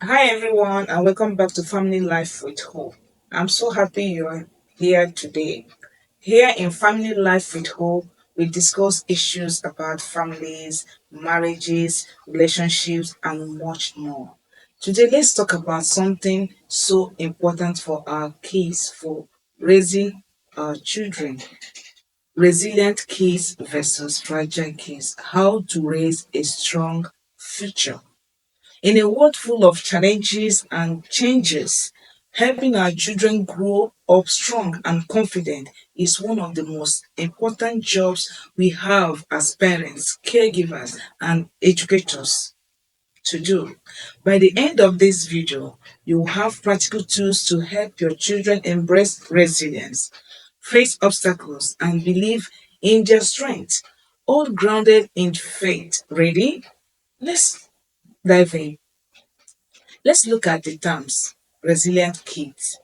Hi everyone, and welcome back to Family Life with Hope. I'm so happy you're here today. Here in Family Life with Hope, we discuss issues about families, marriages, relationships, and much more. Today, let's talk about something so important for our kids, for raising our children. Resilient kids versus fragile kids. How to raise a strong future. In a world full of challenges and changes, helping our children grow up strong and confident is one of the most important jobs we have as parents, caregivers, and educators to do. By the end of this video, you will have practical tools to help your children embrace resilience, face obstacles, and believe in their strength, all grounded in faith. Ready? Let's dive in. Let's look at the terms resilient kids.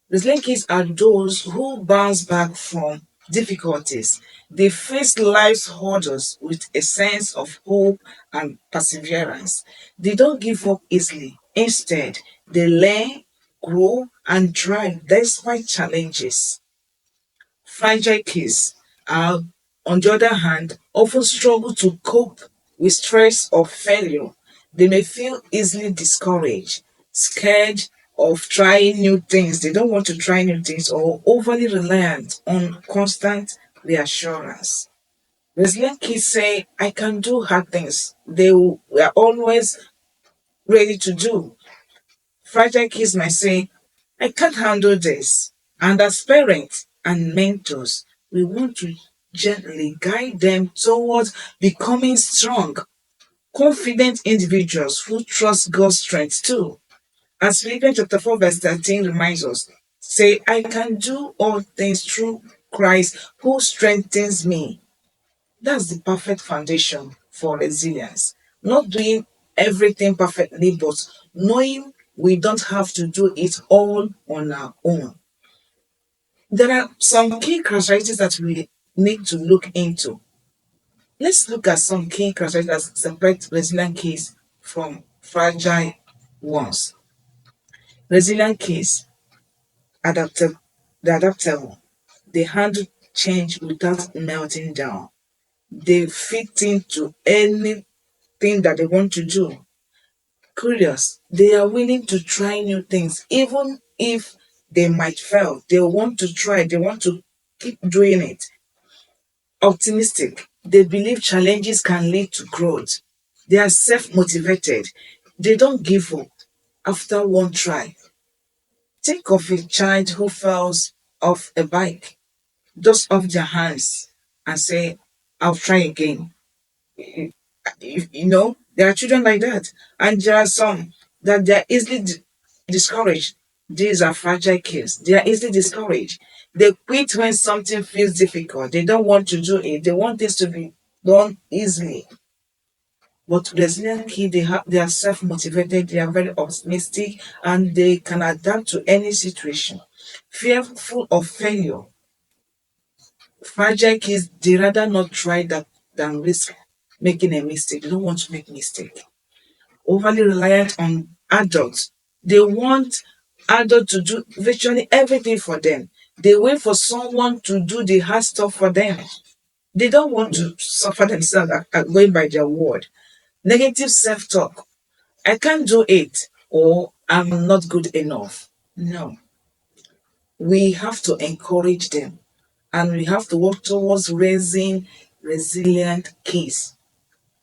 Resilient kids are those who bounce back from difficulties. They face life's hurdles with a sense of hope and perseverance. They don't give up easily. Instead, they learn, grow, and thrive despite challenges. Fragile kids are, on the other hand, often struggle to cope with stress or failure. They may feel easily discouraged, scared of trying new things. They don't want to try new things or overly reliant on constant reassurance. Resilient kids say, I can do hard things. Are always ready to do. Fragile kids might say, I can't handle this. And as parents and mentors, we want to gently guide them towards becoming strong, confident individuals who trust God's strength too. As Philippians chapter 4, verse 13 reminds us, say, I can do all things through Christ who strengthens me. That's the perfect foundation for resilience. Not doing everything perfectly, but knowing we don't have to do it all on our own. There are some key characteristics that we need to look into. Let's look at some key characteristics that separate resilient kids from fragile ones. Resilient kids, adaptable, they're adaptable. They handle change without melting down. They fit into any thing that they want to do. Curious, they are willing to try new things, even if they might fail. They want to try, they want to keep doing it. Optimistic, they believe challenges can lead to growth. They are self motivated, they don't give up after one try. Think of a child who falls off a bike, dust off their hands, and say, I'll try again. There are children like that, and there are some that they are easily discouraged. These are fragile kids. They are easily discouraged. They quit when something feels difficult. They don't want to do it. They want this to be done easily. But resilient kids, they are self-motivated, they are very optimistic, and they can adapt to any situation. Fearful of failure, fragile kids, they rather not try that than risk making a mistake. They don't want to make mistake. Overly reliant on adults. They want adults to do virtually everything for them. They wait for someone to do the hard stuff for them. They don't want to suffer themselves going by their word. Negative self-talk. I can't do it or I'm not good enough. No. We have to encourage them and we have to work towards raising resilient kids.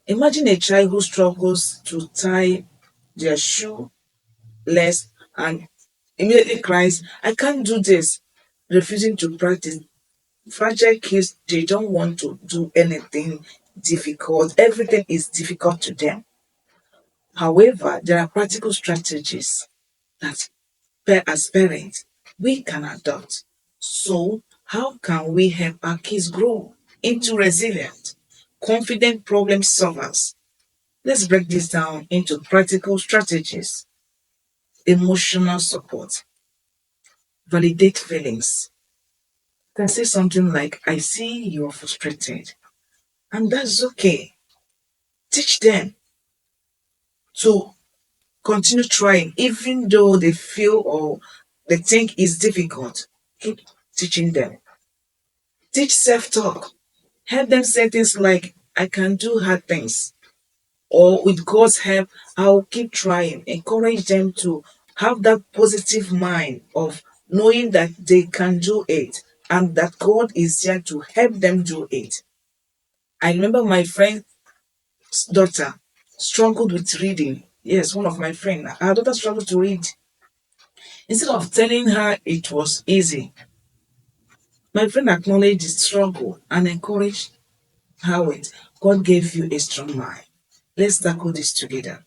Imagine a child who struggles to tie their shoe less and immediately cries, I can't do this, refusing to practice. Fragile kids, they don't want to do anything difficult. Everything is difficult to them. However, there are practical strategies that as parents we can adopt. So, how can we help our kids grow into resilient, confident problem solvers? Let's break this down into practical strategies. Emotional support. Validate feelings. You can say something like, I see you're frustrated, and that's okay. Teach them to continue trying, even though they feel or they think it's difficult. Keep teaching them. Teach self talk. Help them say things like, I can do hard things, or with God's help, I'll keep trying. Encourage them to have that positive mind of knowing that they can do it and that God is here to help them do it. I remember my friend's daughter struggled with reading. Yes, one of my friends. Her daughter struggled to read. Instead of telling her it was easy, my friend acknowledged the struggle and encouraged her with, God gave you a strong mind. Let's tackle this together.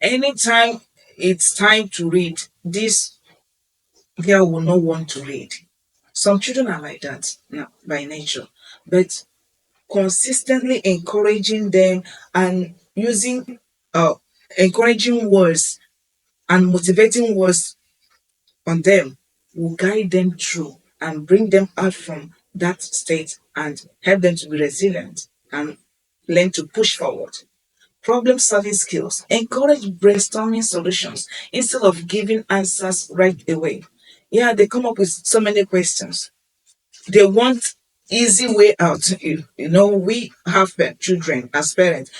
Anytime it's time to read, this girl will not want to read. Some children are like that by nature, but consistently encouraging them and using uh, encouraging words and motivating words on them will guide them through and bring them out from that state and help them to be resilient and learn to push forward. Problem solving skills. Encourage brainstorming solutions instead of giving answers right away. Yeah, they come up with so many questions. They want easy way out. We have children as parents.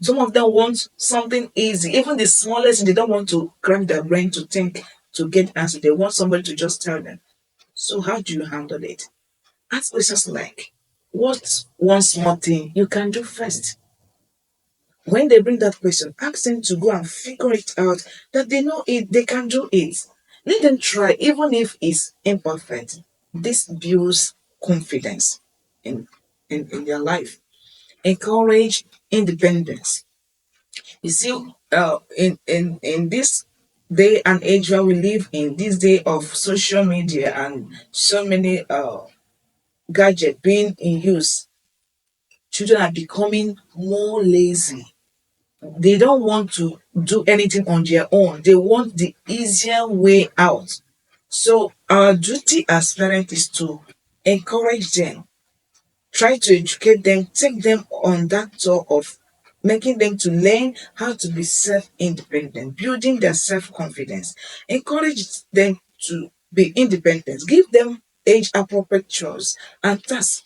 Some of them want something easy. Even the smallest, they don't want to crack their brain to think to get answer. They want somebody to just tell them. So how do you handle it? Ask questions like, what's one small thing you can do first? When they bring that question, ask them to go and figure it out that they know it, they can do it. Let them try, even if it's imperfect. This builds confidence in their life. Encourage independence. You see, in this day and age where we live in, this day of social media and so many gadgets being in use, children are becoming more lazy. They don't want to do anything on their own. They want the easier way out. So our duty as parents is to encourage them, try to educate them, take them on that tour of making them to learn how to be self-independent, building their self-confidence. Encourage them to be independent. Give them age-appropriate chores and tasks.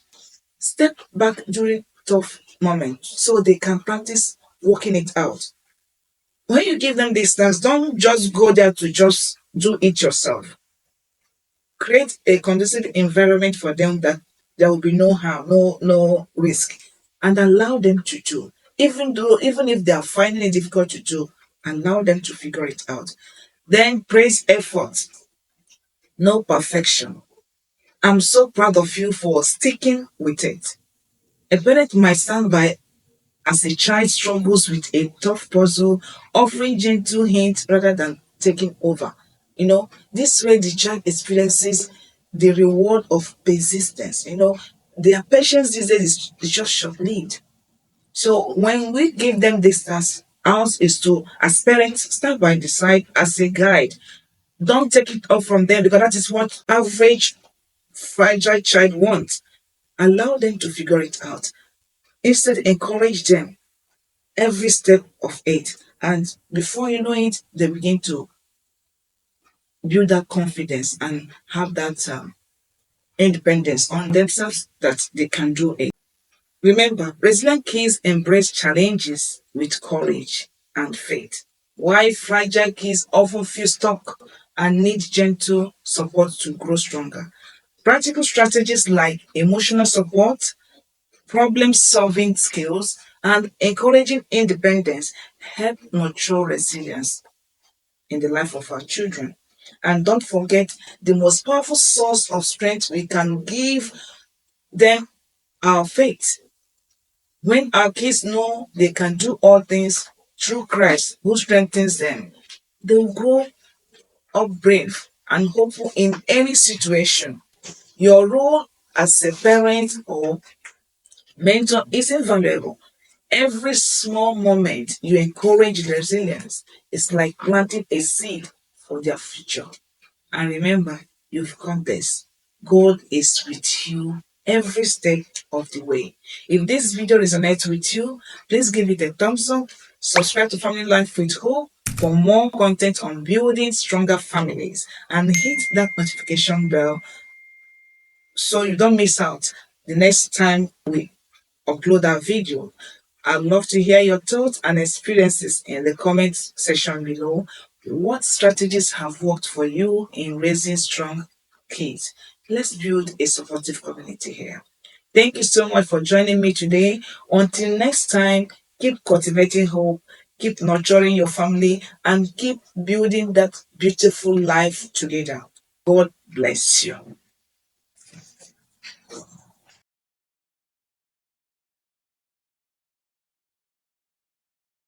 Step back during tough moments so they can practice working it out. When you give them these tasks, don't just go there to just do it yourself. Create a conducive environment for them that there will be no harm, no risk, and allow them to do. Even if they are finding it difficult to do, allow them to figure it out. Then praise effort, no perfection. I'm so proud of you for sticking with it. A parent might stand by as a child struggles with a tough puzzle, offering gentle hints rather than taking over. This way the child experiences the reward of persistence. Their patience these days is just short lived. So when we give them this task, ours is to, as parents, stand by the side as a guide. Don't take it off from them because that is what average fragile child wants. Allow them to figure it out. Instead, encourage them every step of it. And before you know it, they begin to build that confidence and have that independence on themselves that they can do it. Remember, resilient kids embrace challenges with courage and faith, while fragile kids often feel stuck and need gentle support to grow stronger. Practical strategies like emotional support, problem solving skills, and encouraging independence help nurture resilience in the life of our children. And don't forget, the most powerful source of strength we can give them our faith. When our kids know they can do all things through Christ who strengthens them, they will grow up brave and hopeful in any situation. Your role as a parent or mentor is invaluable. Every small moment you encourage resilience is like planting a seed for their future. And remember, you've got this. God is with you every step of the way. If this video resonates with you, please give it a thumbs up. Subscribe to Family Life with Hope for more content on building stronger families, and hit that notification bell so you don't miss out the next time we upload our video. I'd love to hear your thoughts and experiences in the comment section below. What strategies have worked for you in raising strong kids? Let's build a supportive community here. Thank you so much for joining me today. Until next time, keep cultivating hope, keep nurturing your family, and keep building that beautiful life together. God bless you.